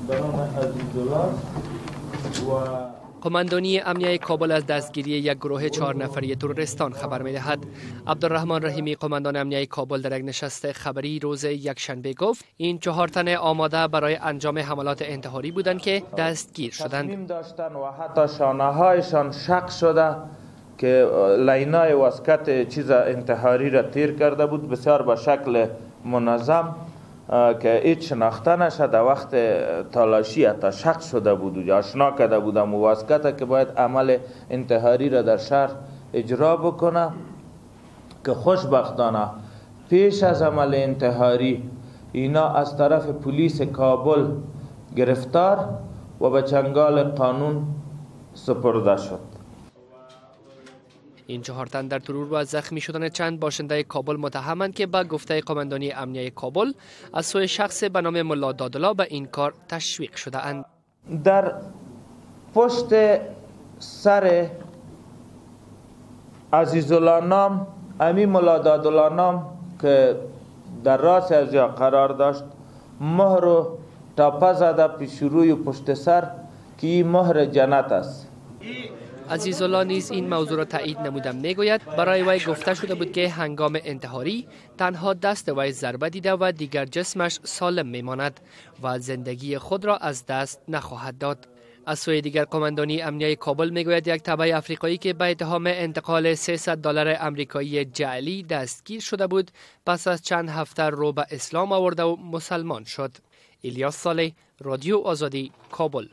به نام عزیزالله و قماندانی امنیه کابل از دستگیری یک گروه 4 نفری تروریستان خبر می‌دهد. عبدالرحمن رحیمی قماندان امنیه کابل در یک نشست خبری روز یکشنبه گفت این 4 تن آماده برای انجام حملات انتحاری بودند که دستگیر شدند. تصمیم داشتن و حتی شانه‌هایشان شق شده که لینای واسکت چیز انتحاری را تیر کرده بود، بسیار به شکل منظم که هیچ شناخته نشد. در وقت تلاشی حتی شق شده بود و آشنا کرده بودم و واسکت که باید عمل انتحاری را در شهر اجرا بکنه که خوشبختانه پیش از عمل انتحاری اینا از طرف پلیس کابل گرفتار و به چنگال قانون سپرده شد. این 4 تن در ترور و زخمی شدن چند باشنده کابل متهمند که به گفته قماندانی امنیه کابل از سوی شخص به نام ملا دادالله به این کار تشویق شده اند. در پشت سر عزیزالله نام امی ملا دادالله نام که در راس از یا قرار داشت مهر و تاپه زده پیش روی و پشت سر که این مهر جنت است. عزیزالله نیز این موضوع را تایید نموده میگوید برای وی گفته شده بود که هنگام انتحاری تنها دست وی ضربه دیده و دیگر جسمش سالم میماند و زندگی خود را از دست نخواهد داد. از سوی دیگر قماندانی امنیه کابل میگوید یک تبع افریقایی که به اتهام انتقال $300 آمریکایی جعلی دستگیر شده بود پس از چند هفته رو به اسلام آورده و مسلمان شد. الیاس صالح، رادیو آزادی، کابل.